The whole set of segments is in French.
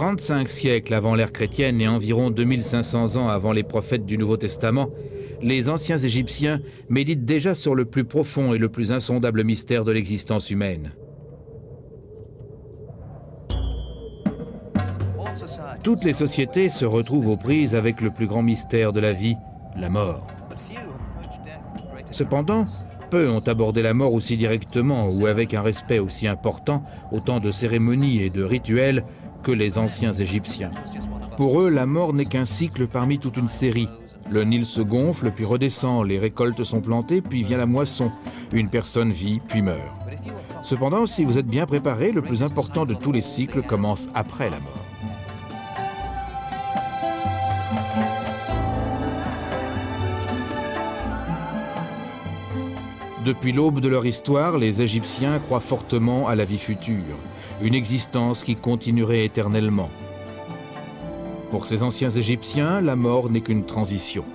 35 siècles avant l'ère chrétienne et environ 2500 ans avant les prophètes du Nouveau Testament, les anciens Égyptiens méditent déjà sur le plus profond et le plus insondable mystère de l'existence humaine. Toutes les sociétés se retrouvent aux prises avec le plus grand mystère de la vie, la mort. Cependant, peu ont abordé la mort aussi directement ou avec un respect aussi important, autant de cérémonies et de rituels, que les anciens Égyptiens. Pour eux, la mort n'est qu'un cycle parmi toute une série. Le Nil se gonfle, puis redescend, les récoltes sont plantées, puis vient la moisson. Une personne vit, puis meurt. Cependant, si vous êtes bien préparé, le plus important de tous les cycles commence après la mort. Depuis l'aube de leur histoire, les Égyptiens croient fortement à la vie future, une existence qui continuerait éternellement. Pour ces anciens Égyptiens, la mort n'est qu'une transition.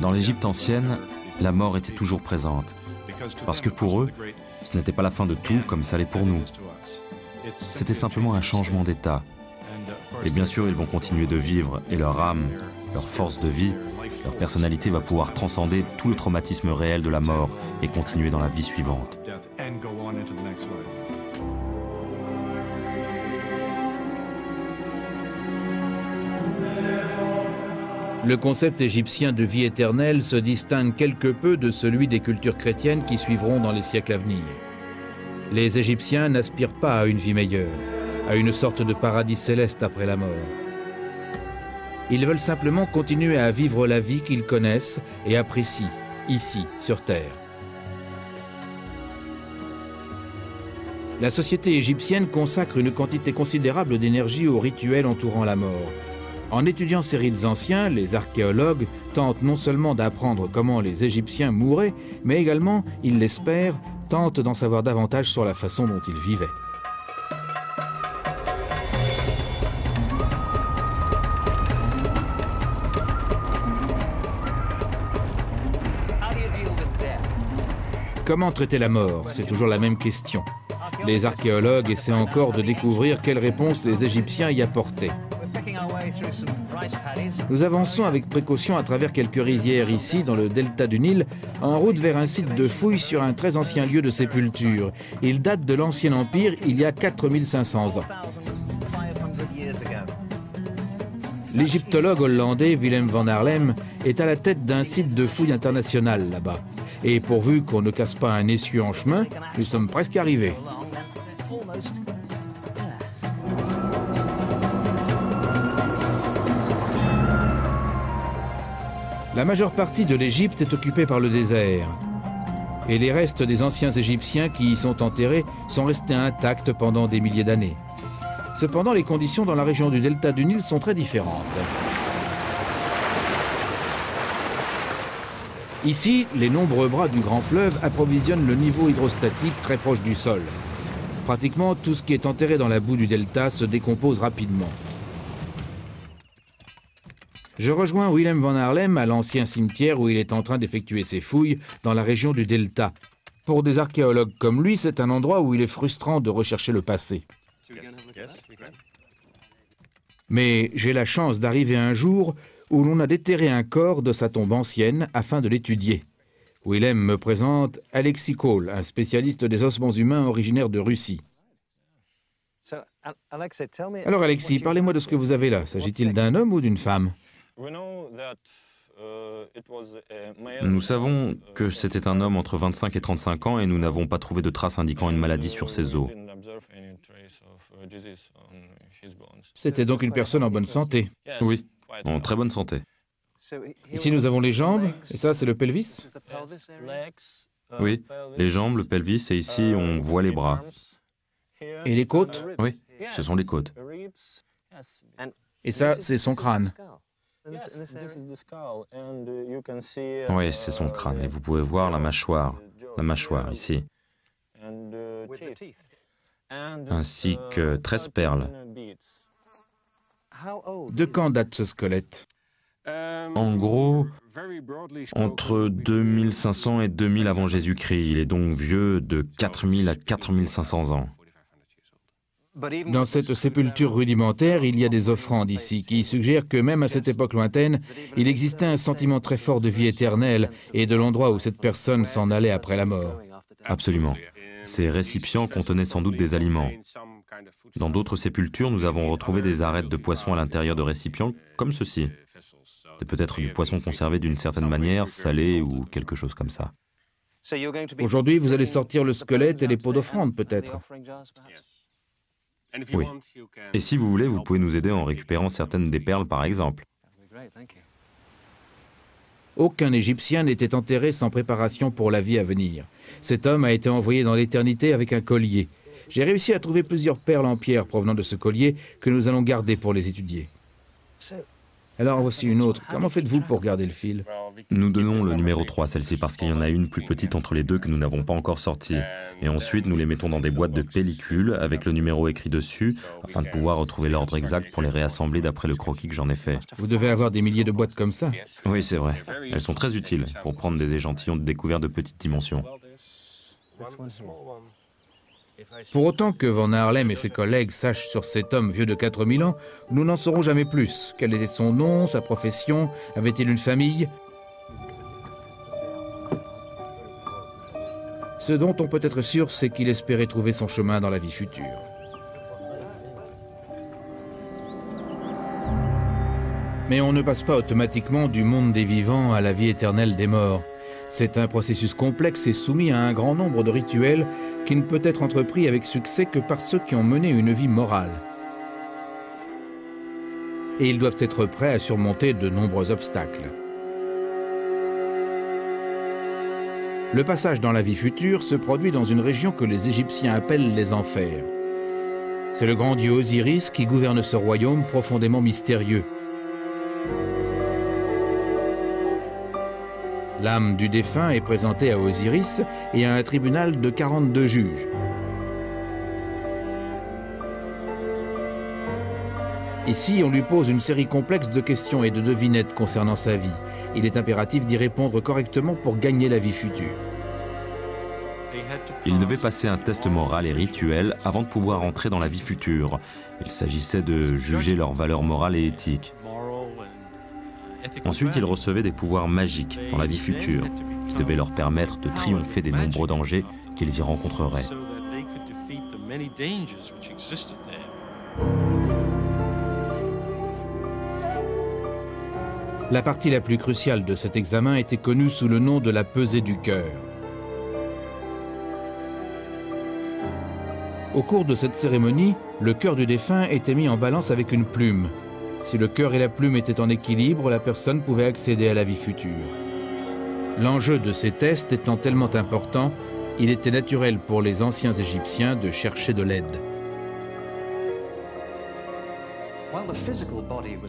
Dans l'Égypte ancienne, la mort était toujours présente, parce que pour eux, ce n'était pas la fin de tout comme ça l'est pour nous. C'était simplement un changement d'état. Et bien sûr, ils vont continuer de vivre, et leur âme, leur force de vie, leur personnalité va pouvoir transcender tout le traumatisme réel de la mort et continuer dans la vie suivante. Le concept égyptien de vie éternelle se distingue quelque peu de celui des cultures chrétiennes qui suivront dans les siècles à venir. Les Égyptiens n'aspirent pas à une vie meilleure, à une sorte de paradis céleste après la mort. Ils veulent simplement continuer à vivre la vie qu'ils connaissent et apprécient, ici, sur Terre. La société égyptienne consacre une quantité considérable d'énergie aux rituels entourant la mort. En étudiant ces rites anciens, les archéologues tentent non seulement d'apprendre comment les Égyptiens mouraient, mais également, ils l'espèrent, tentent d'en savoir davantage sur la façon dont ils vivaient. Comment traiter la mort? C'est toujours la même question. Les archéologues essaient encore de découvrir quelles réponses les Égyptiens y apportaient. Nous avançons avec précaution à travers quelques rizières ici, dans le delta du Nil, en route vers un site de fouilles sur un très ancien lieu de sépulture. Il date de l'Ancien Empire, il y a 4500 ans. L'égyptologue hollandais Willem van Haarlem est à la tête d'un site de fouilles international là-bas. Et pourvu qu'on ne casse pas un essieu en chemin, nous sommes presque arrivés. La majeure partie de l'Égypte est occupée par le désert. Et les restes des anciens Égyptiens qui y sont enterrés sont restés intacts pendant des milliers d'années. Cependant, les conditions dans la région du delta du Nil sont très différentes. Ici, les nombreux bras du grand fleuve approvisionnent le niveau hydrostatique très proche du sol. Pratiquement tout ce qui est enterré dans la boue du delta se décompose rapidement. Je rejoins Willem van Haarlem à l'ancien cimetière où il est en train d'effectuer ses fouilles dans la région du delta. Pour des archéologues comme lui, c'est un endroit où il est frustrant de rechercher le passé. Mais j'ai la chance d'arriver un jour où l'on a déterré un corps de sa tombe ancienne afin de l'étudier. Willem me présente Alexis Cole, un spécialiste des ossements humains originaire de Russie. Alors Alexis, parlez-moi de ce que vous avez là. S'agit-il d'un homme ou d'une femme? Nous savons que c'était un homme entre 25 et 35 ans et nous n'avons pas trouvé de traces indiquant une maladie sur ses os. C'était donc une personne en bonne santé. Oui, en très bonne santé. Ici nous avons les jambes, et ça c'est le pelvis? Oui, les jambes, le pelvis, et ici on voit les bras. Et les côtes? Oui, ce sont les côtes. Et ça c'est son crâne. Oui, c'est son crâne, et vous pouvez voir la mâchoire ici, ainsi que 13 perles. De quand date ce squelette? En gros, entre 2500 et 2000 avant Jésus-Christ. Il est donc vieux de 4000 à 4500 ans. Dans cette sépulture rudimentaire, il y a des offrandes ici qui suggèrent que même à cette époque lointaine, il existait un sentiment très fort de vie éternelle et de l'endroit où cette personne s'en allait après la mort. Absolument. Ces récipients contenaient sans doute des aliments. Dans d'autres sépultures, nous avons retrouvé des arêtes de poisson à l'intérieur de récipients, comme ceci. C'est peut-être du poisson conservé d'une certaine manière, salé ou quelque chose comme ça. Aujourd'hui, vous allez sortir le squelette et les pots d'offrande, peut-être. Oui. Et si vous voulez, vous pouvez nous aider en récupérant certaines des perles, par exemple. Aucun Égyptien n'était enterré sans préparation pour la vie à venir. Cet homme a été envoyé dans l'éternité avec un collier. J'ai réussi à trouver plusieurs perles en pierre provenant de ce collier que nous allons garder pour les étudier. Alors voici une autre. Comment faites-vous pour garder le fil? Nous donnons le numéro 3, celle-ci, parce qu'il y en a une plus petite entre les deux que nous n'avons pas encore sortie. Et ensuite, nous les mettons dans des boîtes de pellicule avec le numéro écrit dessus, afin de pouvoir retrouver l'ordre exact pour les réassembler d'après le croquis que j'en ai fait. Vous devez avoir des milliers de boîtes comme ça. Oui, c'est vrai. Elles sont très utiles pour prendre des échantillons de découvert de petites dimensions. Pour autant que Van Haarlem et ses collègues sachent sur cet homme vieux de 4000 ans, nous n'en saurons jamais plus. Quel était son nom, sa profession? Avait-il une famille? Ce dont on peut être sûr, c'est qu'il espérait trouver son chemin dans la vie future. Mais on ne passe pas automatiquement du monde des vivants à la vie éternelle des morts. C'est un processus complexe et soumis à un grand nombre de rituels qui ne peut être entrepris avec succès que par ceux qui ont mené une vie morale. Et ils doivent être prêts à surmonter de nombreux obstacles. Le passage dans la vie future se produit dans une région que les Égyptiens appellent les enfers. C'est le grand dieu Osiris qui gouverne ce royaume profondément mystérieux. L'âme du défunt est présentée à Osiris et à un tribunal de 42 juges. Ici, on lui pose une série complexe de questions et de devinettes concernant sa vie. Il est impératif d'y répondre correctement pour gagner la vie future. Ils devaient passer un test moral et rituel avant de pouvoir entrer dans la vie future. Il s'agissait de juger leur valeur morale et éthique. Ensuite, ils recevaient des pouvoirs magiques dans la vie future, qui devaient leur permettre de triompher des nombreux dangers qu'ils y rencontreraient. La partie la plus cruciale de cet examen était connue sous le nom de la pesée du cœur. Au cours de cette cérémonie, le cœur du défunt était mis en balance avec une plume. Si le cœur et la plume étaient en équilibre, la personne pouvait accéder à la vie future. L'enjeu de ces tests étant tellement important, il était naturel pour les anciens Égyptiens de chercher de l'aide.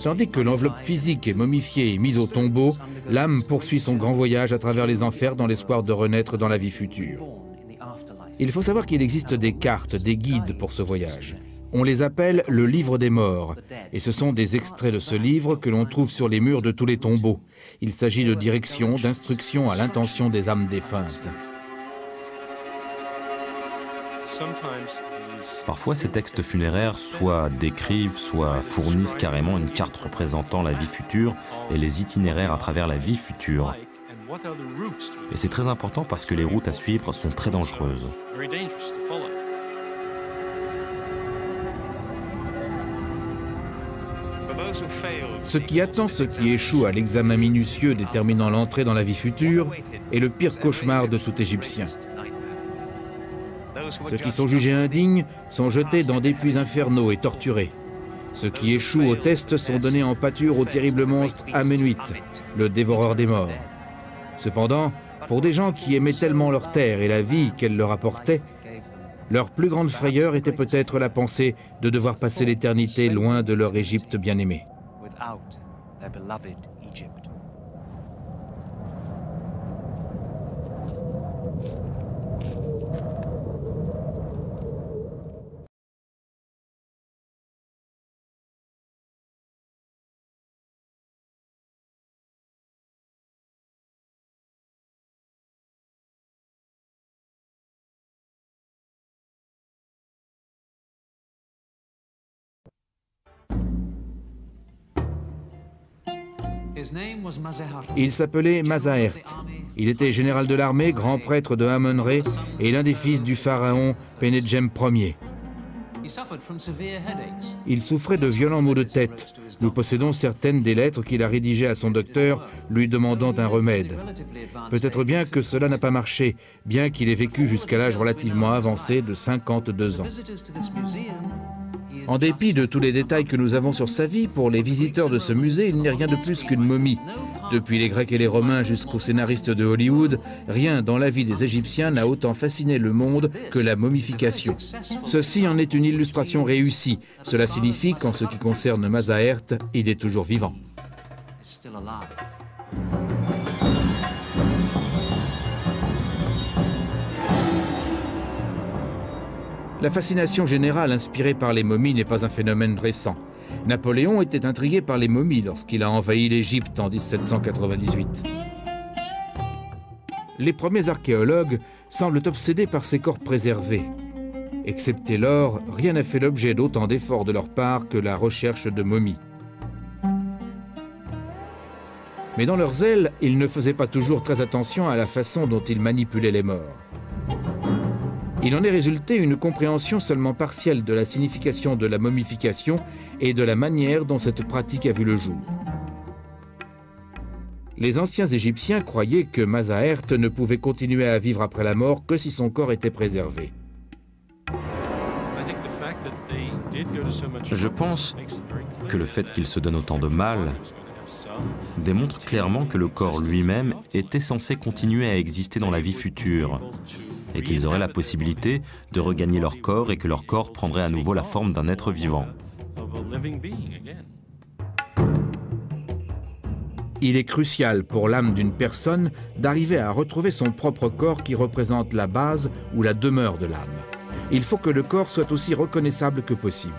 Tandis que l'enveloppe physique est momifiée et mise au tombeau, l'âme poursuit son grand voyage à travers les enfers dans l'espoir de renaître dans la vie future. Il faut savoir qu'il existe des cartes, des guides pour ce voyage. On les appelle le livre des morts, et ce sont des extraits de ce livre que l'on trouve sur les murs de tous les tombeaux. Il s'agit de directions, d'instructions à l'intention des âmes défuntes. Parfois, ces textes funéraires soit décrivent, soit fournissent carrément une carte représentant la vie future et les itinéraires à travers la vie future. Et c'est très important parce que les routes à suivre sont très dangereuses. Ce qui attend ceux qui échouent à l'examen minutieux déterminant l'entrée dans la vie future est le pire cauchemar de tout Égyptien. Ceux qui sont jugés indignes sont jetés dans des puits infernaux et torturés. Ceux qui échouent au test sont donnés en pâture au terrible monstre Amenuit, le dévoreur des morts. Cependant, pour des gens qui aimaient tellement leur terre et la vie qu'elle leur apportait, leur plus grande frayeur était peut-être la pensée de devoir passer l'éternité loin de leur Égypte bien-aimée. Il s'appelait Mazahert. Il était général de l'armée, grand prêtre de Amon-Ré et l'un des fils du pharaon Pénédjem Ier. Il souffrait de violents maux de tête. Nous possédons certaines des lettres qu'il a rédigées à son docteur, lui demandant un remède. Peut-être bien que cela n'a pas marché, bien qu'il ait vécu jusqu'à l'âge relativement avancé de 52 ans. En dépit de tous les détails que nous avons sur sa vie, pour les visiteurs de ce musée, il n'est rien de plus qu'une momie. Depuis les Grecs et les Romains jusqu'aux scénaristes de Hollywood, rien dans la vie des Égyptiens n'a autant fasciné le monde que la momification. Ceci en est une illustration réussie. Cela signifie qu'en ce qui concerne Mazahert, il est toujours vivant. La fascination générale inspirée par les momies n'est pas un phénomène récent. Napoléon était intrigué par les momies lorsqu'il a envahi l'Égypte en 1798. Les premiers archéologues semblent obsédés par ces corps préservés. Excepté l'or, rien n'a fait l'objet d'autant d'efforts de leur part que la recherche de momies. Mais dans leur zèle, ils ne faisaient pas toujours très attention à la façon dont ils manipulaient les morts. Il en est résulté une compréhension seulement partielle de la signification de la momification et de la manière dont cette pratique a vu le jour. Les anciens Égyptiens croyaient que Mazahert ne pouvait continuer à vivre après la mort que si son corps était préservé. Je pense que le fait qu'il se donne autant de mal démontre clairement que le corps lui-même était censé continuer à exister dans la vie future et qu'ils auraient la possibilité de regagner leur corps et que leur corps prendrait à nouveau la forme d'un être vivant. Il est crucial pour l'âme d'une personne d'arriver à retrouver son propre corps qui représente la base ou la demeure de l'âme. Il faut que le corps soit aussi reconnaissable que possible.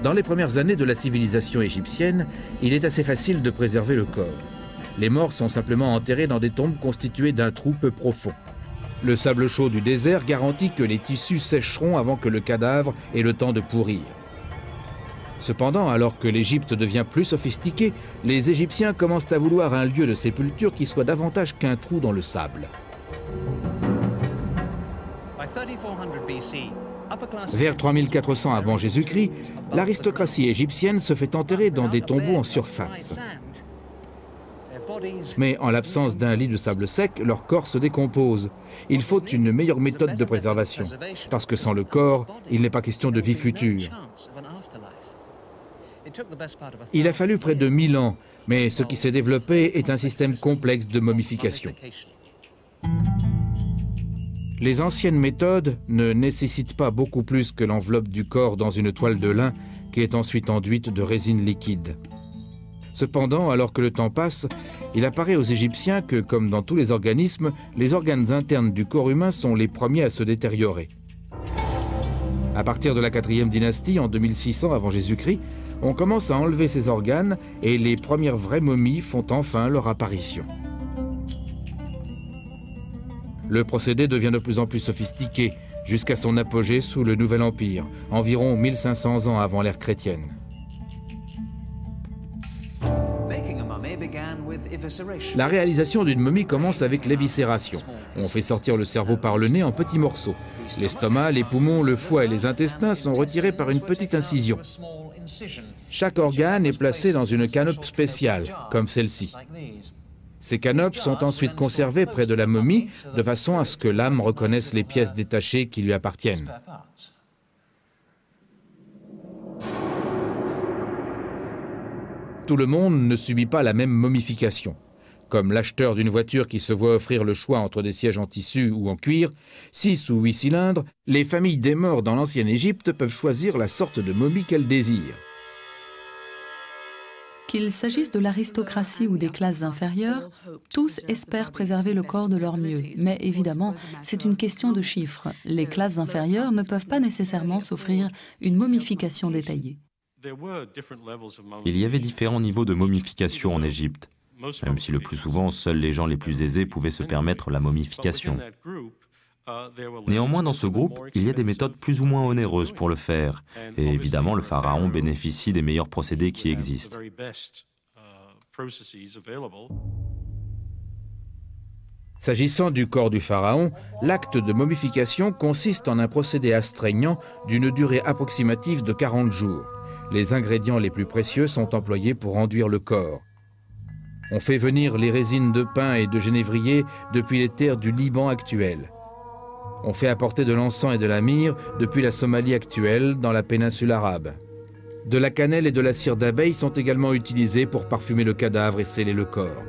Dans les premières années de la civilisation égyptienne, il est assez facile de préserver le corps. Les morts sont simplement enterrés dans des tombes constituées d'un trou peu profond. Le sable chaud du désert garantit que les tissus sécheront avant que le cadavre ait le temps de pourrir. Cependant, alors que l'Égypte devient plus sophistiquée, les Égyptiens commencent à vouloir un lieu de sépulture qui soit davantage qu'un trou dans le sable. Vers 3400 avant Jésus-Christ, l'aristocratie égyptienne se fait enterrer dans des tombeaux en surface. Mais en l'absence d'un lit de sable sec, leur corps se décompose. Il faut une meilleure méthode de préservation, parce que sans le corps, il n'est pas question de vie future. Il a fallu près de 1000 ans, mais ce qui s'est développé est un système complexe de momification. Les anciennes méthodes ne nécessitent pas beaucoup plus que l'enveloppe du corps dans une toile de lin qui est ensuite enduite de résine liquide. Cependant, alors que le temps passe, il apparaît aux Égyptiens que, comme dans tous les organismes, les organes internes du corps humain sont les premiers à se détériorer. À partir de la 4e dynastie, en 2600 avant Jésus-Christ, on commence à enlever ces organes et les premières vraies momies font enfin leur apparition. Le procédé devient de plus en plus sophistiqué, jusqu'à son apogée sous le Nouvel Empire, environ 1500 ans avant l'ère chrétienne. La réalisation d'une momie commence avec l'éviscération. On fait sortir le cerveau par le nez en petits morceaux. L'estomac, les poumons, le foie et les intestins sont retirés par une petite incision. Chaque organe est placé dans une canope spéciale, comme celle-ci. Ces canopes sont ensuite conservées près de la momie, de façon à ce que l'âme reconnaisse les pièces détachées qui lui appartiennent. Tout le monde ne subit pas la même momification. Comme l'acheteur d'une voiture qui se voit offrir le choix entre des sièges en tissu ou en cuir, 6 ou 8 cylindres, les familles des morts dans l'ancienne Égypte peuvent choisir la sorte de momie qu'elles désirent. Qu'il s'agisse de l'aristocratie ou des classes inférieures, tous espèrent préserver le corps de leur mieux. Mais évidemment, c'est une question de chiffres. Les classes inférieures ne peuvent pas nécessairement s'offrir une momification détaillée. Il y avait différents niveaux de momification en Égypte, même si le plus souvent, seuls les gens les plus aisés pouvaient se permettre la momification. Néanmoins, dans ce groupe, il y a des méthodes plus ou moins onéreuses pour le faire. Et évidemment, le pharaon bénéficie des meilleurs procédés qui existent. S'agissant du corps du pharaon, l'acte de momification consiste en un procédé astreignant d'une durée approximative de 40 jours. Les ingrédients les plus précieux sont employés pour enduire le corps. On fait venir les résines de pin et de genévrier depuis les terres du Liban actuel. On fait apporter de l'encens et de la myrrhe depuis la Somalie actuelle, dans la péninsule arabe. De la cannelle et de la cire d'abeille sont également utilisés pour parfumer le cadavre et sceller le corps.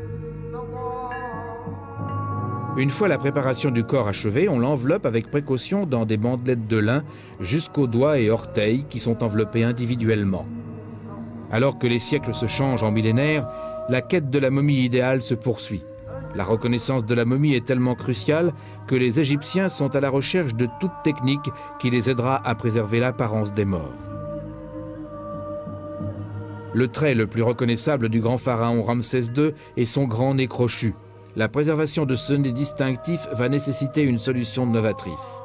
Une fois la préparation du corps achevée, on l'enveloppe avec précaution dans des bandelettes de lin jusqu'aux doigts et orteils qui sont enveloppés individuellement. Alors que les siècles se changent en millénaires, la quête de la momie idéale se poursuit. La reconnaissance de la momie est tellement cruciale que les Égyptiens sont à la recherche de toute technique qui les aidera à préserver l'apparence des morts. Le trait le plus reconnaissable du grand pharaon Ramsès II est son grand nez crochu. La préservation de ce nez distinctif va nécessiter une solution novatrice.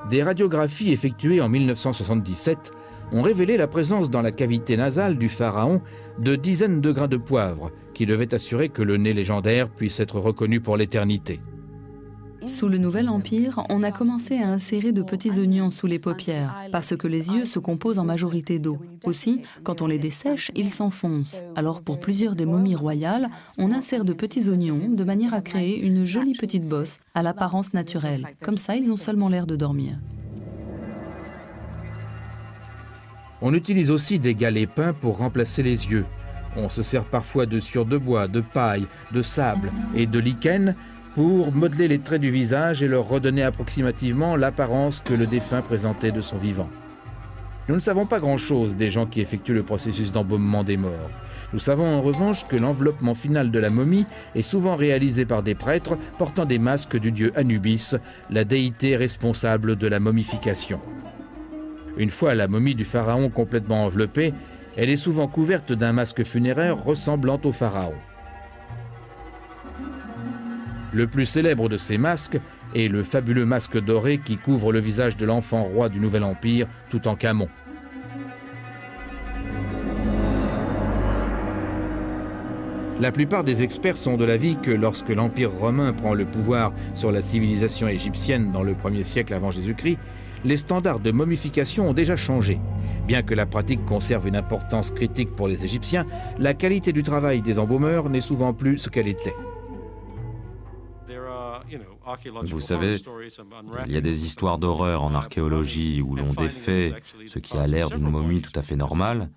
Des radiographies effectuées en 1977 ont révélé la présence dans la cavité nasale du pharaon de dizaines de grains de poivre qui devaient assurer que le nez légendaire puisse être reconnu pour l'éternité. Sous le Nouvel Empire, on a commencé à insérer de petits oignons sous les paupières, parce que les yeux se composent en majorité d'eau. Aussi, quand on les dessèche, ils s'enfoncent. Alors pour plusieurs des momies royales, on insère de petits oignons de manière à créer une jolie petite bosse à l'apparence naturelle. Comme ça, ils ont seulement l'air de dormir. On utilise aussi des galets peints pour remplacer les yeux. On se sert parfois de sciure de bois, de paille, de sable et de lichen pour modeler les traits du visage et leur redonner approximativement l'apparence que le défunt présentait de son vivant. Nous ne savons pas grand-chose des gens qui effectuent le processus d'embaumement des morts. Nous savons en revanche que l'enveloppement final de la momie est souvent réalisé par des prêtres portant des masques du dieu Anubis, la déité responsable de la momification. Une fois la momie du pharaon complètement enveloppée, elle est souvent couverte d'un masque funéraire ressemblant au pharaon. Le plus célèbre de ces masques est le fabuleux masque doré qui couvre le visage de l'enfant roi du Nouvel Empire, Toutankhamon. La plupart des experts sont de l'avis que lorsque l'Empire romain prend le pouvoir sur la civilisation égyptienne dans le 1er siècle avant Jésus-Christ, les standards de momification ont déjà changé. Bien que la pratique conserve une importance critique pour les Égyptiens, la qualité du travail des embaumeurs n'est souvent plus ce qu'elle était. Vous savez, il y a des histoires d'horreur en archéologie où l'on défait ce qui a l'air d'une momie tout à fait normale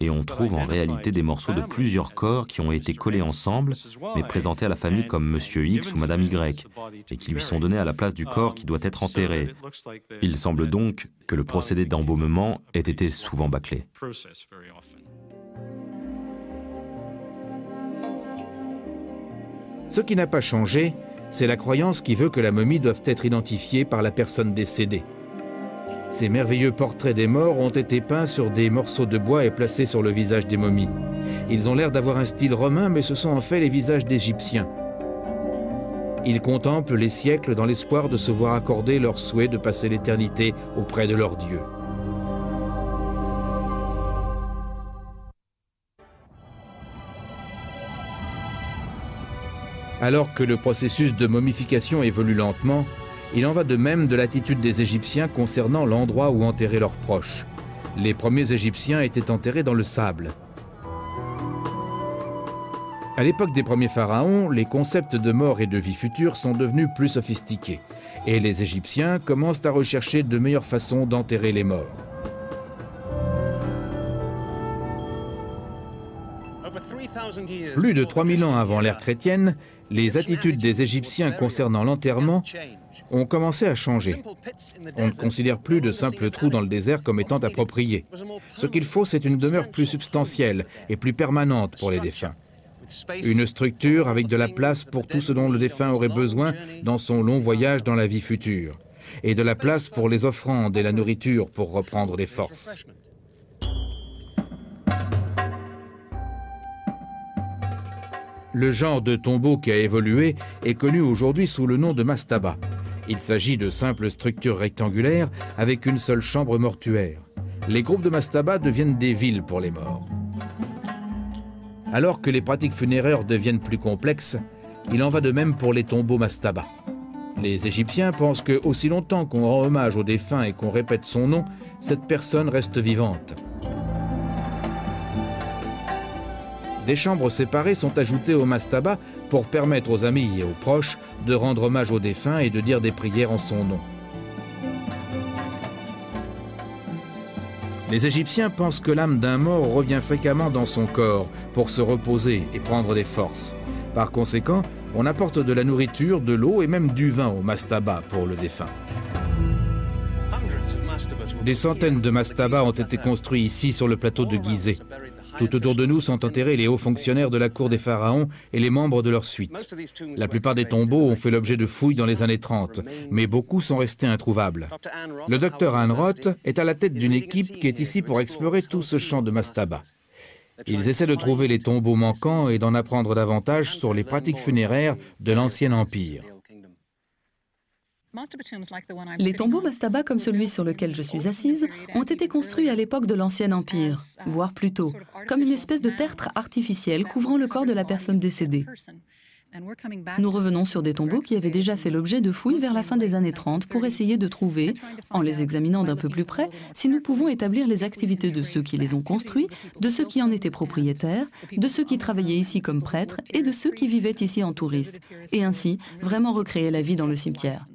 et on trouve en réalité des morceaux de plusieurs corps qui ont été collés ensemble mais présentés à la famille comme Monsieur X ou Madame Y et qui lui sont donnés à la place du corps qui doit être enterré. Il semble donc que le procédé d'embaumement ait été souvent bâclé. Ce qui n'a pas changé, c'est la croyance qui veut que la momie doit être identifiée par la personne décédée. Ces merveilleux portraits des morts ont été peints sur des morceaux de bois et placés sur le visage des momies. Ils ont l'air d'avoir un style romain, mais ce sont en fait les visages d'Égyptiens. Ils contemplent les siècles dans l'espoir de se voir accorder leur souhait de passer l'éternité auprès de leur Dieu. Alors que le processus de momification évolue lentement, il en va de même de l'attitude des Égyptiens concernant l'endroit où enterrer leurs proches. Les premiers Égyptiens étaient enterrés dans le sable. À l'époque des premiers pharaons, les concepts de mort et de vie future sont devenus plus sophistiqués. Et les Égyptiens commencent à rechercher de meilleures façons d'enterrer les morts. Plus de 3000 ans avant l'ère chrétienne, les attitudes des Égyptiens concernant l'enterrement ont commencé à changer. On ne considère plus de simples trous dans le désert comme étant appropriés. Ce qu'il faut, c'est une demeure plus substantielle et plus permanente pour les défunts. Une structure avec de la place pour tout ce dont le défunt aurait besoin dans son long voyage dans la vie future. Et de la place pour les offrandes et la nourriture pour reprendre des forces. Le genre de tombeau qui a évolué est connu aujourd'hui sous le nom de mastaba. Il s'agit de simples structures rectangulaires avec une seule chambre mortuaire. Les groupes de mastaba deviennent des villes pour les morts. Alors que les pratiques funéraires deviennent plus complexes, il en va de même pour les tombeaux mastaba. Les Égyptiens pensent que aussi longtemps qu'on rend hommage au défunt et qu'on répète son nom, cette personne reste vivante. Des chambres séparées sont ajoutées au mastaba pour permettre aux amis et aux proches de rendre hommage au défunt et de dire des prières en son nom. Les Égyptiens pensent que l'âme d'un mort revient fréquemment dans son corps pour se reposer et prendre des forces. Par conséquent, on apporte de la nourriture, de l'eau et même du vin au mastaba pour le défunt. Des centaines de mastabas ont été construits ici sur le plateau de Gizeh. Tout autour de nous sont enterrés les hauts fonctionnaires de la cour des pharaons et les membres de leur suite. La plupart des tombeaux ont fait l'objet de fouilles dans les années 30, mais beaucoup sont restés introuvables. Le docteur Anne Roth est à la tête d'une équipe qui est ici pour explorer tout ce champ de mastaba. Ils essaient de trouver les tombeaux manquants et d'en apprendre davantage sur les pratiques funéraires de l'Ancien Empire. Les tombeaux mastaba comme celui sur lequel je suis assise ont été construits à l'époque de l'Ancien Empire, voire plus tôt, comme une espèce de tertre artificiel couvrant le corps de la personne décédée. Nous revenons sur des tombeaux qui avaient déjà fait l'objet de fouilles vers la fin des années 30 pour essayer de trouver, en les examinant d'un peu plus près, si nous pouvons établir les activités de ceux qui les ont construits, de ceux qui en étaient propriétaires, de ceux qui travaillaient ici comme prêtres et de ceux qui vivaient ici en touristes, et ainsi vraiment recréer la vie dans le cimetière.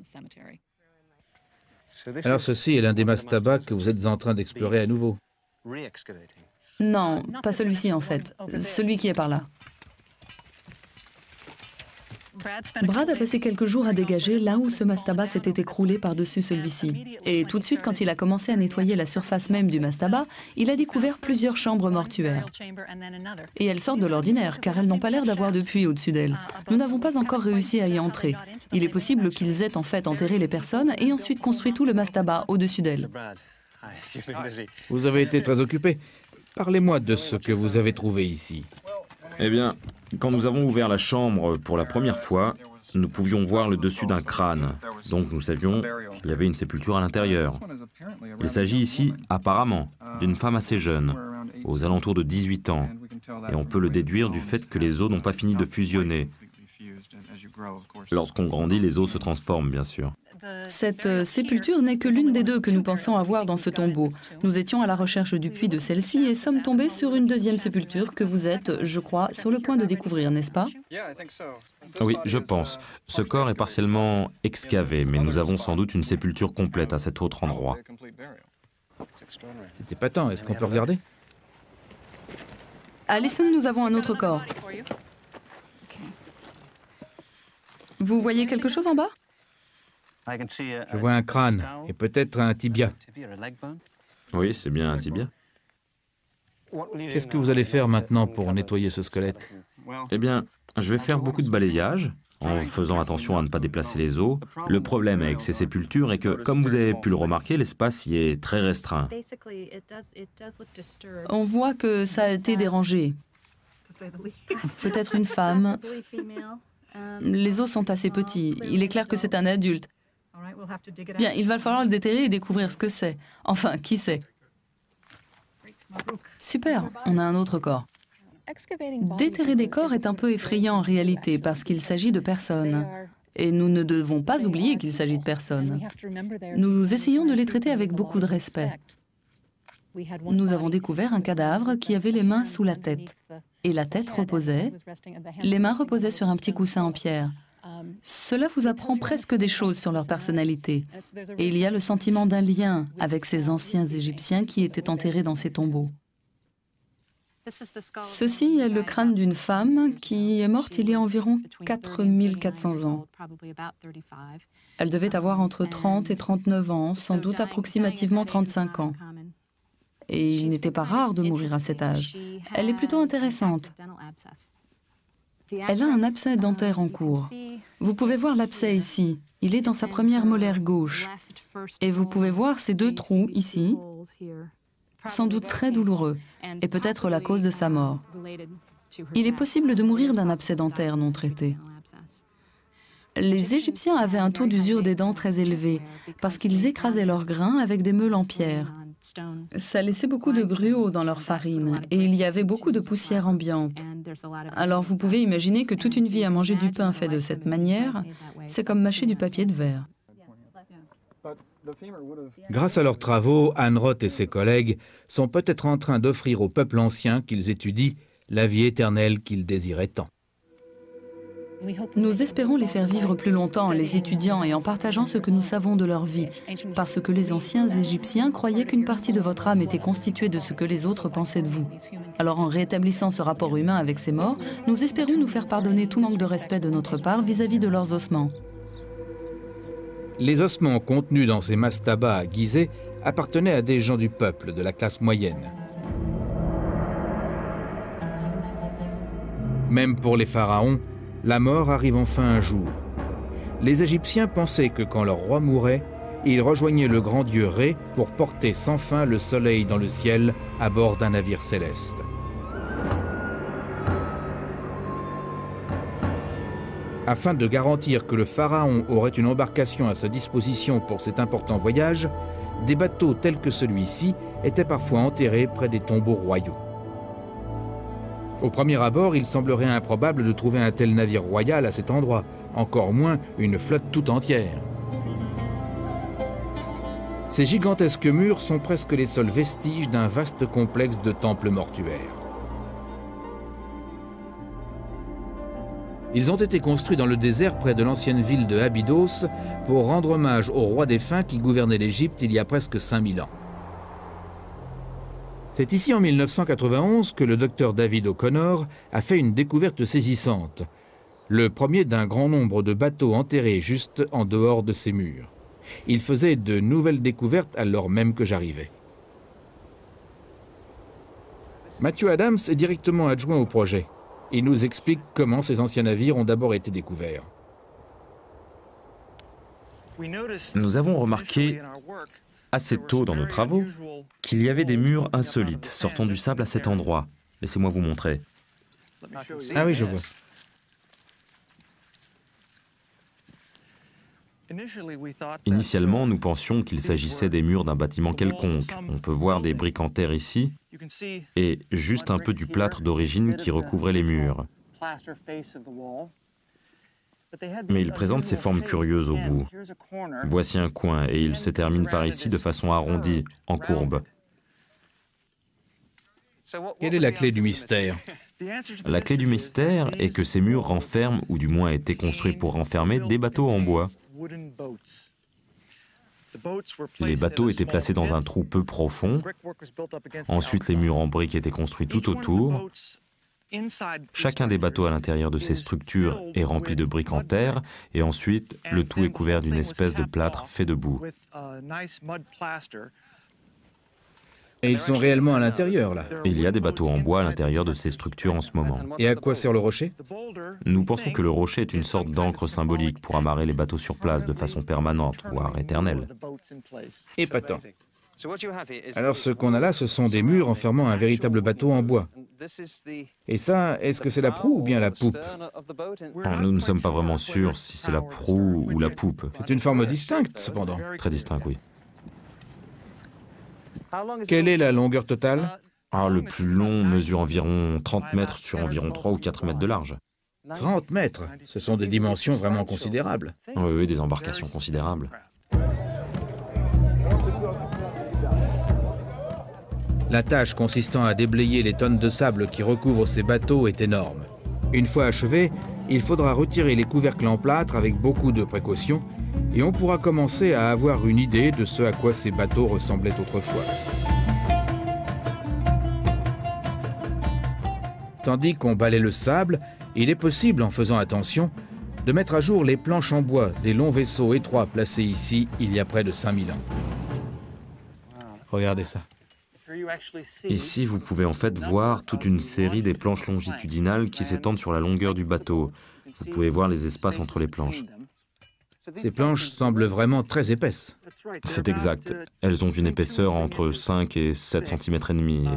Alors ceci est l'un des mastabas que vous êtes en train d'explorer à nouveau. Non, pas celui-ci en fait, celui qui est par là. Brad a passé quelques jours à dégager là où ce mastaba s'était écroulé par-dessus celui-ci. Et tout de suite, quand il a commencé à nettoyer la surface même du mastaba, il a découvert plusieurs chambres mortuaires. Et elles sortent de l'ordinaire, car elles n'ont pas l'air d'avoir de puits au-dessus d'elles. Nous n'avons pas encore réussi à y entrer. Il est possible qu'ils aient en fait enterré les personnes et ensuite construit tout le mastaba au-dessus d'elles. Vous avez été très occupé. Parlez-moi de ce que vous avez trouvé ici. Eh bien, quand nous avons ouvert la chambre pour la première fois, nous pouvions voir le dessus d'un crâne. Donc nous savions qu'il y avait une sépulture à l'intérieur. Il s'agit ici, apparemment, d'une femme assez jeune, aux alentours de 18 ans. Et on peut le déduire du fait que les os n'ont pas fini de fusionner. Lorsqu'on grandit, les os se transforment, bien sûr. Cette sépulture n'est que l'une des deux que nous pensons avoir dans ce tombeau. Nous étions à la recherche du puits de celle-ci et sommes tombés sur une deuxième sépulture que vous êtes, je crois, sur le point de découvrir, n'est-ce pas? Oui, je pense. Ce corps est partiellement excavé, mais nous avons sans doute une sépulture complète à cet autre endroit. C'est épatant, est-ce qu'on peut regarder? À Listen, nous avons un autre corps. Vous voyez quelque chose en bas? Je vois un crâne et peut-être un tibia. Oui, c'est bien un tibia. Qu'est-ce que vous allez faire maintenant pour nettoyer ce squelette? Eh bien, je vais faire beaucoup de balayage, en faisant attention à ne pas déplacer les os. Le problème avec ces sépultures est que, comme vous avez pu le remarquer, l'espace y est très restreint. On voit que ça a été dérangé. Peut-être une femme. Les os sont assez petits. Il est clair que c'est un adulte. Bien, il va falloir le déterrer et découvrir ce que c'est. Enfin, qui sait? Super, on a un autre corps. Déterrer des corps est un peu effrayant en réalité parce qu'il s'agit de personnes. Et nous ne devons pas oublier qu'il s'agit de personnes. Nous essayons de les traiter avec beaucoup de respect. Nous avons découvert un cadavre qui avait les mains sous la tête. Et la tête reposait, les mains reposaient sur un petit coussin en pierre. Cela vous apprend presque des choses sur leur personnalité. Et il y a le sentiment d'un lien avec ces anciens Égyptiens qui étaient enterrés dans ces tombeaux. Ceci est le crâne d'une femme qui est morte il y a environ 4400 ans. Elle devait avoir entre 30 et 39 ans, sans doute approximativement 35 ans. Et il n'était pas rare de mourir à cet âge. Elle est plutôt intéressante. Elle a un abcès dentaire en cours. Vous pouvez voir l'abcès ici. Il est dans sa première molaire gauche. Et vous pouvez voir ces deux trous ici, sans doute très douloureux, et peut-être la cause de sa mort. Il est possible de mourir d'un abcès dentaire non traité. Les Égyptiens avaient un taux d'usure des dents très élevé parce qu'ils écrasaient leurs grains avec des meules en pierre. Ça laissait beaucoup de gruau dans leur farine et il y avait beaucoup de poussière ambiante. Alors vous pouvez imaginer que toute une vie à manger du pain fait de cette manière, c'est comme mâcher du papier de verre. Grâce à leurs travaux, Anne Roth et ses collègues sont peut-être en train d'offrir au peuple ancien qu'ils étudient la vie éternelle qu'ils désiraient tant. Nous espérons les faire vivre plus longtemps en les étudiant et en partageant ce que nous savons de leur vie, parce que les anciens Égyptiens croyaient qu'une partie de votre âme était constituée de ce que les autres pensaient de vous. Alors en rétablissant ce rapport humain avec ces morts, nous espérons nous faire pardonner tout manque de respect de notre part vis-à-vis de leurs ossements. Les ossements contenus dans ces mastabas à Gizeh appartenaient à des gens du peuple, de la classe moyenne. Même pour les pharaons, la mort arrive enfin un jour. Les Égyptiens pensaient que quand leur roi mourait, ils rejoignaient le grand dieu Ré pour porter sans fin le soleil dans le ciel à bord d'un navire céleste. Afin de garantir que le pharaon aurait une embarcation à sa disposition pour cet important voyage, des bateaux tels que celui-ci étaient parfois enterrés près des tombeaux royaux. Au premier abord, il semblerait improbable de trouver un tel navire royal à cet endroit, encore moins une flotte tout entière. Ces gigantesques murs sont presque les seuls vestiges d'un vaste complexe de temples mortuaires. Ils ont été construits dans le désert près de l'ancienne ville de Abydos pour rendre hommage au roi défunt qui gouvernait l'Égypte il y a presque 5000 ans. C'est ici en 1991 que le docteur David O'Connor a fait une découverte saisissante, le premier d'un grand nombre de bateaux enterrés juste en dehors de ces murs. Il faisait de nouvelles découvertes alors même que j'arrivais. Matthew Adams est directement adjoint au projet. Il nous explique comment ces anciens navires ont d'abord été découverts. Nous avons remarqué assez tôt dans nos travaux qu'il y avait des murs insolites sortant du sable à cet endroit. Laissez-moi vous montrer. Ah oui, je vois. Initialement, nous pensions qu'il s'agissait des murs d'un bâtiment quelconque. On peut voir des briques en terre ici et juste un peu du plâtre d'origine qui recouvrait les murs. Mais il présente ces formes curieuses au bout. Voici un coin et il se termine par ici de façon arrondie, en courbe. Quelle est la clé du mystère? La clé du mystère est que ces murs renferment, ou du moins étaient construits pour renfermer, des bateaux en bois. Les bateaux étaient placés dans un trou peu profond. Ensuite, les murs en briques étaient construits tout autour. Chacun des bateaux à l'intérieur de ces structures est rempli de briques en terre, et ensuite, le tout est couvert d'une espèce de plâtre fait de boue. Et ils sont réellement à l'intérieur, là. Il y a des bateaux en bois à l'intérieur de ces structures en ce moment. Et à quoi sert le rocher? Nous pensons que le rocher est une sorte d'encre symbolique pour amarrer les bateaux sur place de façon permanente, voire éternelle. Épatant. Alors ce qu'on a là, ce sont des murs enfermant un véritable bateau en bois. Et ça, est-ce que c'est la proue ou bien la poupe? Nous ne sommes pas vraiment sûrs si c'est la proue ou la poupe. C'est une forme distincte, cependant. Très distinct, oui. Quelle est la longueur totale? Le plus long mesure environ 30 mètres sur environ 3 ou 4 mètres de large. 30 mètres, ce sont des dimensions vraiment considérables. Oui, des embarcations considérables. La tâche consistant à déblayer les tonnes de sable qui recouvrent ces bateaux est énorme. Une fois achevé, il faudra retirer les couvercles en plâtre avec beaucoup de précautions et on pourra commencer à avoir une idée de ce à quoi ces bateaux ressemblaient autrefois. Tandis qu'on balaie le sable, il est possible, en faisant attention, de mettre à jour les planches en bois des longs vaisseaux étroits placés ici il y a près de 5000 ans. Regardez ça. Ici, vous pouvez en fait voir toute une série des planches longitudinales qui s'étendent sur la longueur du bateau. Vous pouvez voir les espaces entre les planches. Ces planches semblent vraiment très épaisses. C'est exact. Elles ont une épaisseur entre 5 et 7 cm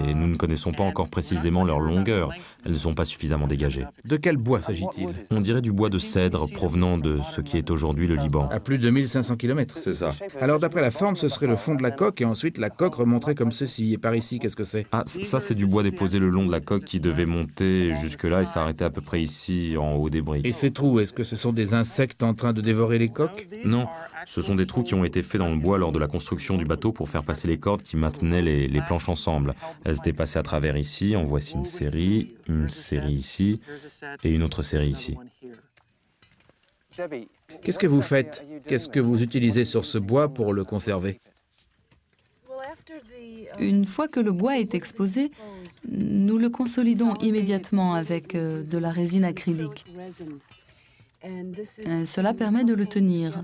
et nous ne connaissons pas encore précisément leur longueur. Elles ne sont pas suffisamment dégagées. De quel bois s'agit-il? On dirait du bois de cèdre provenant de ce qui est aujourd'hui le Liban. À plus de 1500 km. C'est ça. Alors d'après la forme, ce serait le fond de la coque et ensuite la coque remonterait comme ceci. Et par ici, qu'est-ce que c'est? Ah, ça c'est du bois déposé le long de la coque qui devait monter jusque-là et s'arrêter à peu près ici, en haut des briques. Et ces trous, est-ce que ce sont des insectes en train de dévorer les coques? Non, ce sont des trous qui ont été faits dans le bois lors de la construction du bateau pour faire passer les cordes qui maintenaient les planches ensemble. Elles étaient passées à travers ici, en voici une série ici et une autre série ici. Qu'est-ce que vous faites? Qu'est-ce que vous utilisez sur ce bois pour le conserver? Une fois que le bois est exposé, nous le consolidons immédiatement avec de la résine acrylique. Cela permet de le tenir.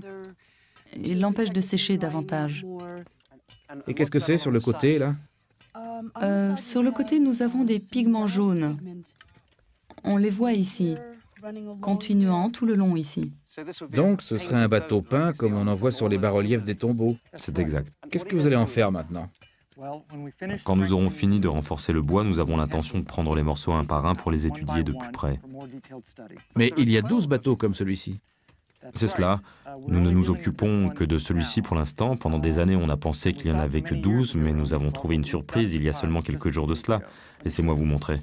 Il l'empêche de sécher davantage. Et qu'est-ce que c'est sur le côté, là? Sur le côté, nous avons des pigments jaunes. On les voit ici, continuant tout le long ici. Donc, ce serait un bateau peint comme on en voit sur les bas-reliefs des tombeaux. C'est exact. Qu'est-ce que vous allez en faire maintenant? Quand nous aurons fini de renforcer le bois, nous avons l'intention de prendre les morceaux un par un pour les étudier de plus près. Mais il y a 12 bateaux comme celui-ci. C'est cela. Nous ne nous occupons que de celui-ci pour l'instant. Pendant des années, on a pensé qu'il n'y en avait que 12, mais nous avons trouvé une surprise il y a seulement quelques jours de cela. Laissez-moi vous montrer.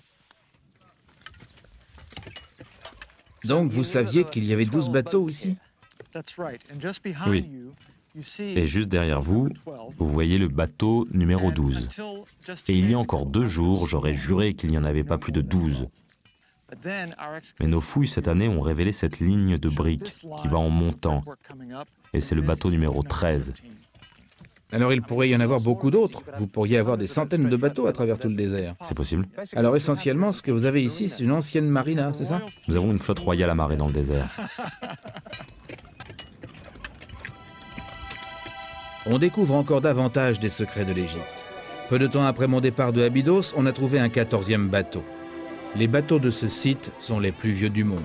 Donc, vous saviez qu'il y avait 12 bateaux ici? Oui. Et juste derrière vous, vous voyez le bateau numéro 12. Et il y a encore 2 jours, j'aurais juré qu'il n'y en avait pas plus de 12. Mais nos fouilles cette année ont révélé cette ligne de briques qui va en montant. Et c'est le bateau numéro 13. Alors il pourrait y en avoir beaucoup d'autres. Vous pourriez avoir des centaines de bateaux à travers tout le désert. C'est possible. Alors essentiellement, ce que vous avez ici, c'est une ancienne marina, c'est ça? Nous avons une flotte royale amarrée dans le désert. On découvre encore davantage des secrets de l'Égypte. Peu de temps après mon départ de Abydos, on a trouvé un 14e bateau. Les bateaux de ce site sont les plus vieux du monde.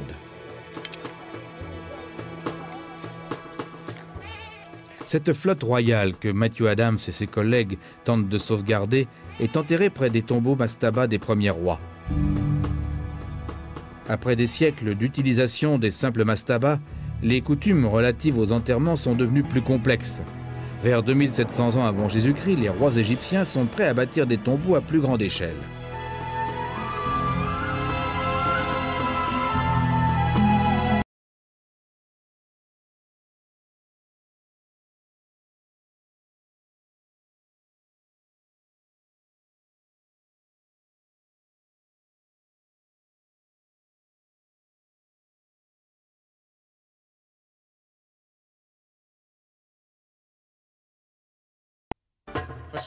Cette flotte royale que Matthew Adams et ses collègues tentent de sauvegarder est enterrée près des tombeaux mastabas des premiers rois. Après des siècles d'utilisation des simples mastabas, les coutumes relatives aux enterrements sont devenues plus complexes. Vers 2700 ans avant Jésus-Christ, les rois égyptiens sont prêts à bâtir des tombeaux à plus grande échelle.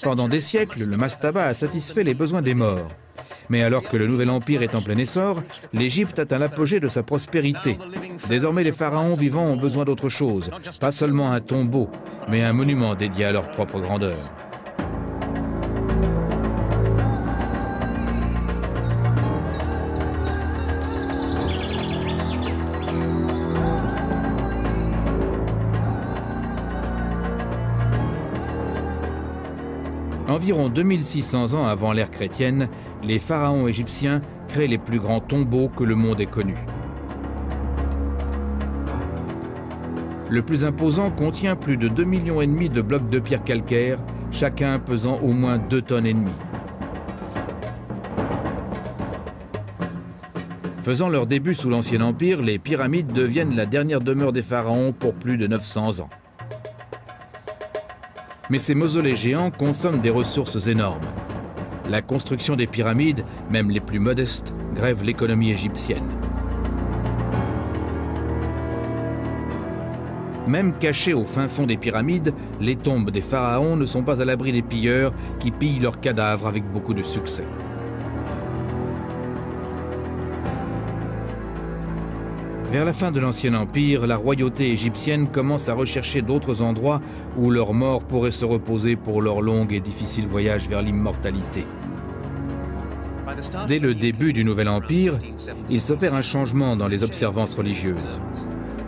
Pendant des siècles, le mastaba a satisfait les besoins des morts. Mais alors que le nouvel empire est en plein essor, l'Égypte atteint l'apogée de sa prospérité. Désormais, les pharaons vivants ont besoin d'autre chose, pas seulement un tombeau, mais un monument dédié à leur propre grandeur. Environ 2600 ans avant l'ère chrétienne, les pharaons égyptiens créent les plus grands tombeaux que le monde ait connus. Le plus imposant contient plus de 2,5 millions de blocs de pierre calcaire, chacun pesant au moins 2,5 tonnes. Faisant leur début sous l'Ancien Empire, les pyramides deviennent la dernière demeure des pharaons pour plus de 900 ans. Mais ces mausolées géants consomment des ressources énormes. La construction des pyramides, même les plus modestes, grève l'économie égyptienne. Même cachées au fin fond des pyramides, les tombes des pharaons ne sont pas à l'abri des pilleurs qui pillent leurs cadavres avec beaucoup de succès. Vers la fin de l'Ancien Empire, la royauté égyptienne commence à rechercher d'autres endroits où leurs morts pourraient se reposer pour leur long et difficile voyage vers l'immortalité. Dès le début du Nouvel Empire, il s'opère un changement dans les observances religieuses.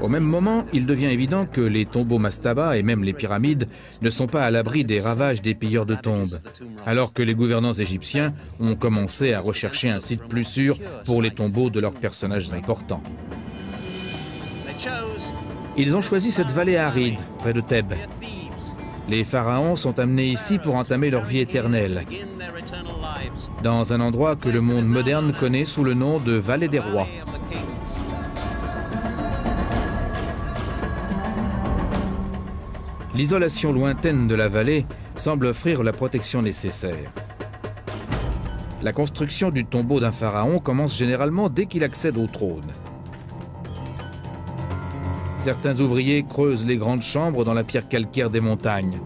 Au même moment, il devient évident que les tombeaux mastaba et même les pyramides ne sont pas à l'abri des ravages des pilleurs de tombes, alors que les gouvernants égyptiens ont commencé à rechercher un site plus sûr pour les tombeaux de leurs personnages importants. Ils ont choisi cette vallée aride, près de Thèbes. Les pharaons sont amenés ici pour entamer leur vie éternelle, dans un endroit que le monde moderne connaît sous le nom de Vallée des Rois. L'isolation lointaine de la vallée semble offrir la protection nécessaire. La construction du tombeau d'un pharaon commence généralement dès qu'il accède au trône. Certains ouvriers creusent les grandes chambres dans la pierre calcaire des montagnes.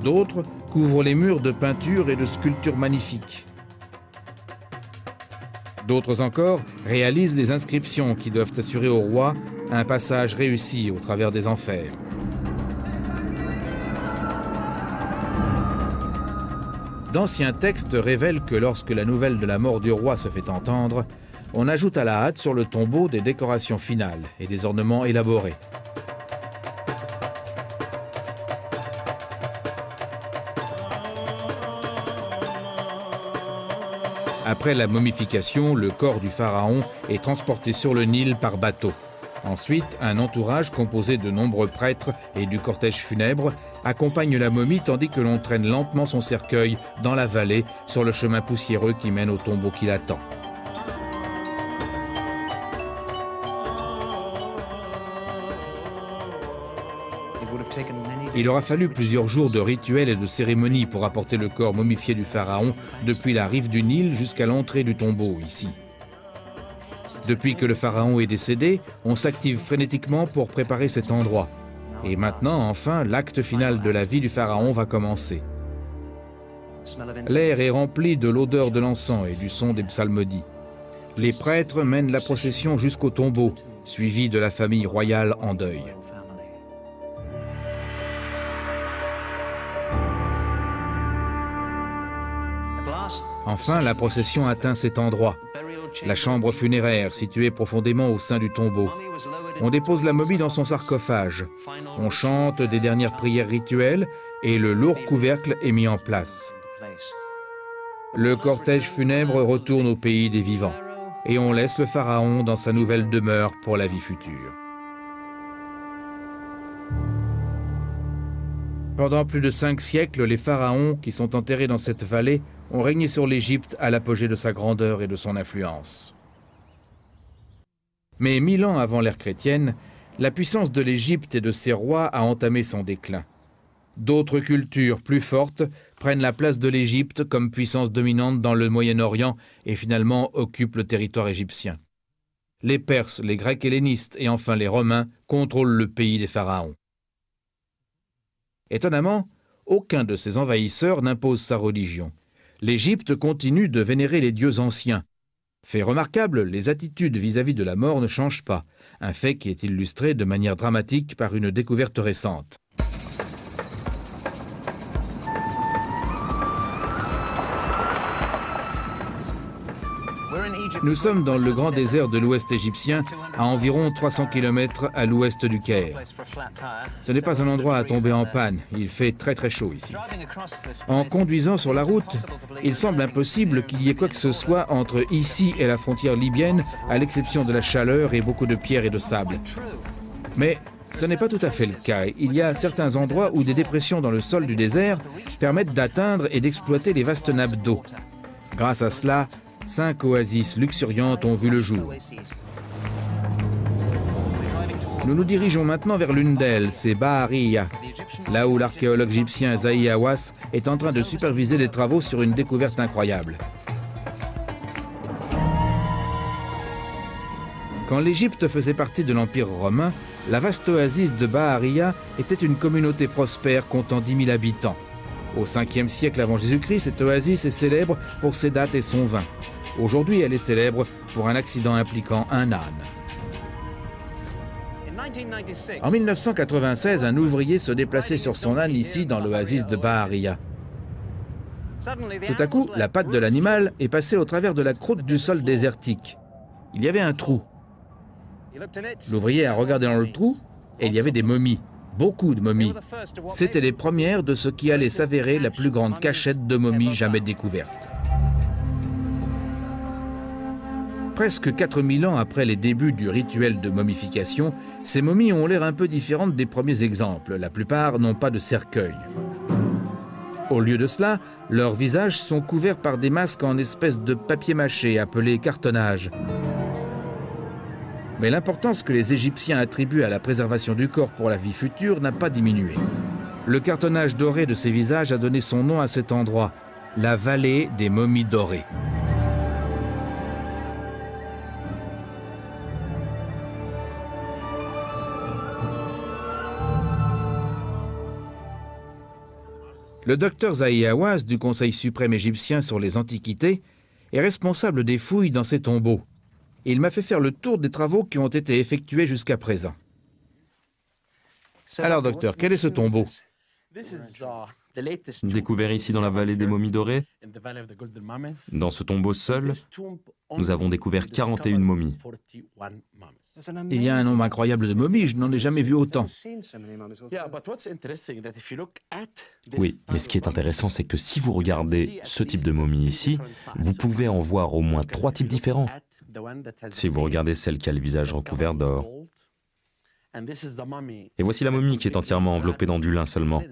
D'autres couvrent les murs de peintures et de sculptures magnifiques. D'autres encore réalisent les inscriptions qui doivent assurer au roi un passage réussi au travers des enfers. D'anciens textes révèlent que lorsque la nouvelle de la mort du roi se fait entendre, on ajoute à la hâte sur le tombeau des décorations finales et des ornements élaborés. Après la momification, le corps du pharaon est transporté sur le Nil par bateau. Ensuite, un entourage composé de nombreux prêtres et du cortège funèbre accompagne la momie tandis que l'on traîne lentement son cercueil dans la vallée sur le chemin poussiéreux qui mène au tombeau qui l'attend. Il aura fallu plusieurs jours de rituels et de cérémonies pour apporter le corps momifié du pharaon depuis la rive du Nil jusqu'à l'entrée du tombeau, ici. Depuis que le pharaon est décédé, on s'active frénétiquement pour préparer cet endroit. Et maintenant, enfin, l'acte final de la vie du pharaon va commencer. L'air est rempli de l'odeur de l'encens et du son des psalmodies. Les prêtres mènent la procession jusqu'au tombeau, suivis de la famille royale en deuil. Enfin, la procession atteint cet endroit, la chambre funéraire située profondément au sein du tombeau. On dépose la momie dans son sarcophage. On chante des dernières prières rituelles et le lourd couvercle est mis en place. Le cortège funèbre retourne au pays des vivants et on laisse le pharaon dans sa nouvelle demeure pour la vie future. Pendant plus de 5 siècles, les pharaons qui sont enterrés dans cette vallée ont régné sur l'Égypte à l'apogée de sa grandeur et de son influence. Mais 1000 ans avant l'ère chrétienne, la puissance de l'Égypte et de ses rois a entamé son déclin. D'autres cultures plus fortes prennent la place de l'Égypte comme puissance dominante dans le Moyen-Orient et finalement occupent le territoire égyptien. Les Perses, les Grecs hellénistes et enfin les Romains contrôlent le pays des pharaons. Étonnamment, aucun de ces envahisseurs n'impose sa religion. L'Égypte continue de vénérer les dieux anciens. Fait remarquable, les attitudes vis-à-vis de la mort ne changent pas, un fait qui est illustré de manière dramatique par une découverte récente. Nous sommes dans le grand désert de l'ouest égyptien, à environ 300 km à l'ouest du Caire. Ce n'est pas un endroit à tomber en panne, il fait très chaud ici. En conduisant sur la route, il semble impossible qu'il y ait quoi que ce soit entre ici et la frontière libyenne, à l'exception de la chaleur et beaucoup de pierres et de sable. Mais ce n'est pas tout à fait le cas. Il y a certains endroits où des dépressions dans le sol du désert permettent d'atteindre et d'exploiter les vastes nappes d'eau. Grâce à cela, 5 oasis luxuriantes ont vu le jour. Nous nous dirigeons maintenant vers l'une d'elles, c'est Bahariya, là où l'archéologue égyptien Zahi Hawass est en train de superviser les travaux sur une découverte incroyable. Quand l'Égypte faisait partie de l'Empire romain, la vaste oasis de Bahariya était une communauté prospère comptant 10 000 habitants. Au 5e siècle avant Jésus-Christ, cette oasis est célèbre pour ses dattes et son vin. Aujourd'hui, elle est célèbre pour un accident impliquant un âne. En 1996, un ouvrier se déplaçait sur son âne ici dans l'oasis de Bahariya. Tout à coup, la patte de l'animal est passée au travers de la croûte du sol désertique. Il y avait un trou. L'ouvrier a regardé dans le trou et il y avait des momies, beaucoup de momies. C'était les premières de ce qui allait s'avérer la plus grande cachette de momies jamais découverte. Presque 4000 ans après les débuts du rituel de momification, ces momies ont l'air un peu différentes des premiers exemples. La plupart n'ont pas de cercueil. Au lieu de cela, leurs visages sont couverts par des masques en espèce de papier mâché appelé cartonnage. Mais l'importance que les Égyptiens attribuent à la préservation du corps pour la vie future n'a pas diminué. Le cartonnage doré de ces visages a donné son nom à cet endroit, la vallée des momies dorées. Le docteur Zahi Hawass du Conseil suprême égyptien sur les antiquités est responsable des fouilles dans ces tombeaux. Il m'a fait faire le tour des travaux qui ont été effectués jusqu'à présent. Alors docteur, quel est ce tombeau? Découvert ici dans la vallée des momies dorées, dans ce tombeau seul, nous avons découvert 41 momies. Il y a un nombre incroyable de momies, je n'en ai jamais vu autant. Oui, mais ce qui est intéressant, c'est que si vous regardez ce type de momie ici, vous pouvez en voir au moins 3 types différents. Si vous regardez celle qui a le visage recouvert d'or. Et voici la momie qui est entièrement enveloppée dans du lin seulement.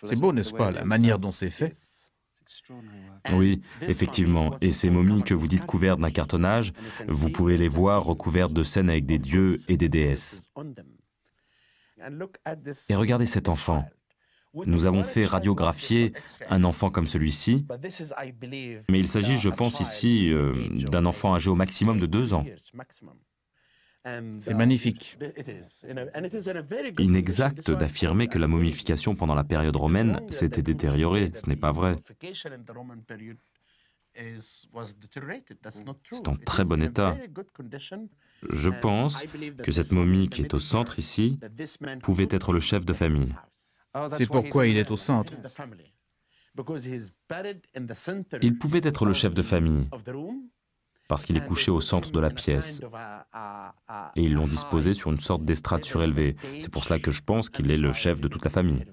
C'est beau, n'est-ce pas, la manière dont c'est fait? Oui, effectivement. Et ces momies que vous dites couvertes d'un cartonnage, vous pouvez les voir recouvertes de scènes avec des dieux et des déesses. Et regardez cet enfant. Nous avons fait radiographier un enfant comme celui-ci, mais il s'agit, je pense ici, d'un enfant âgé au maximum de 2 ans. C'est magnifique. Inexact d'affirmer que la momification pendant la période romaine s'était détériorée, ce n'est pas vrai. C'est en très bon état. Je pense que cette momie qui est au centre ici pouvait être le chef de famille. C'est pourquoi il est au centre. Il pouvait être le chef de famille, parce qu'il est couché au centre de la pièce. Et ils l'ont disposé sur une sorte d'estrade surélevée. C'est pour cela que je pense qu'il est le chef de toute la famille.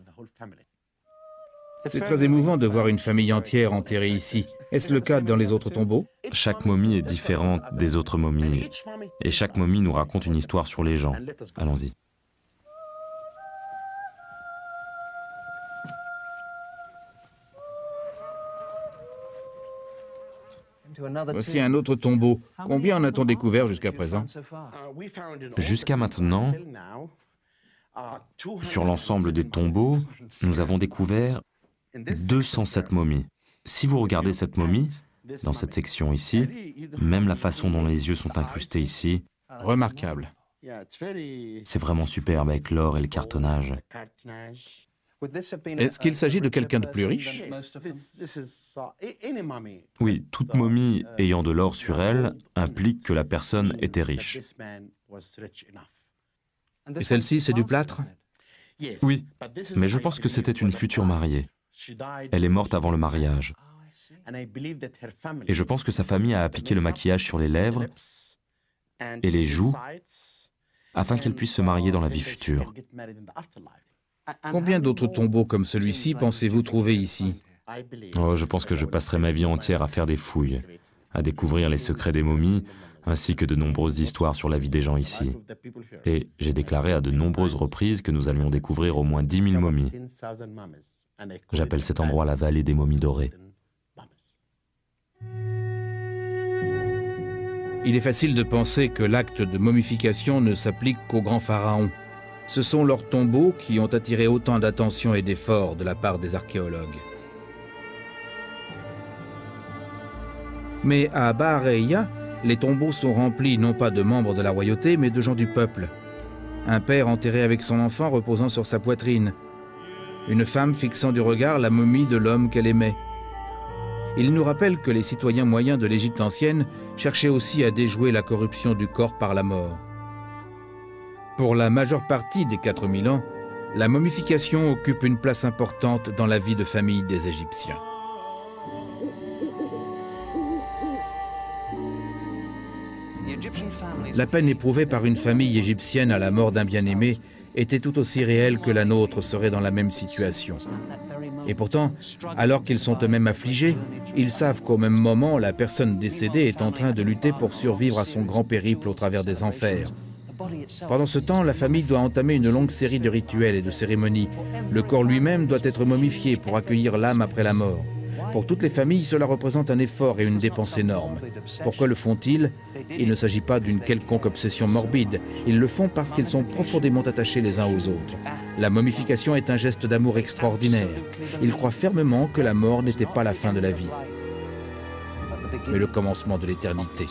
C'est très émouvant de voir une famille entière enterrée ici. Est-ce le cas dans les autres tombeaux? Chaque momie est différente des autres momies. Et chaque momie nous raconte une histoire sur les gens. Allons-y. Voici un autre tombeau. Combien en a-t-on découvert jusqu'à présent? Jusqu'à maintenant, sur l'ensemble des tombeaux, nous avons découvert 207 momies. Si vous regardez cette momie, dans cette section ici, même la façon dont les yeux sont incrustés ici, remarquable. C'est vraiment superbe avec l'or et le cartonnage. Est-ce qu'il s'agit de quelqu'un de plus riche? Oui, toute momie ayant de l'or sur elle implique que la personne était riche. Et celle-ci, c'est du plâtre? Oui, mais je pense que c'était une future mariée. Elle est morte avant le mariage. Et je pense que sa famille a appliqué le maquillage sur les lèvres et les joues afin qu'elle puisse se marier dans la vie future. Combien d'autres tombeaux comme celui-ci pensez-vous trouver ici? Oh, je pense que je passerai ma vie entière à faire des fouilles, à découvrir les secrets des momies, ainsi que de nombreuses histoires sur la vie des gens ici. Et j'ai déclaré à de nombreuses reprises que nous allions découvrir au moins 10 000 momies. J'appelle cet endroit la vallée des momies dorées. Il est facile de penser que l'acte de momification ne s'applique qu'aux grands pharaons. Ce sont leurs tombeaux qui ont attiré autant d'attention et d'efforts de la part des archéologues. Mais à Bahareya, les tombeaux sont remplis non pas de membres de la royauté, mais de gens du peuple. Un père enterré avec son enfant reposant sur sa poitrine. Une femme fixant du regard la momie de l'homme qu'elle aimait. Il nous rappelle que les citoyens moyens de l'Égypte ancienne cherchaient aussi à déjouer la corruption du corps par la mort. Pour la majeure partie des 4000 ans, la momification occupe une place importante dans la vie de famille des Égyptiens. La peine éprouvée par une famille égyptienne à la mort d'un bien-aimé était tout aussi réelle que la nôtre serait dans la même situation. Et pourtant, alors qu'ils sont eux-mêmes affligés, ils savent qu'au même moment, la personne décédée est en train de lutter pour survivre à son grand périple au travers des enfers. Pendant ce temps, la famille doit entamer une longue série de rituels et de cérémonies. Le corps lui-même doit être momifié pour accueillir l'âme après la mort. Pour toutes les familles, cela représente un effort et une dépense énorme. Pourquoi le font-ils? Il ne s'agit pas d'une quelconque obsession morbide. Ils le font parce qu'ils sont profondément attachés les uns aux autres. La momification est un geste d'amour extraordinaire. Ils croient fermement que la mort n'était pas la fin de la vie, mais le commencement de l'éternité.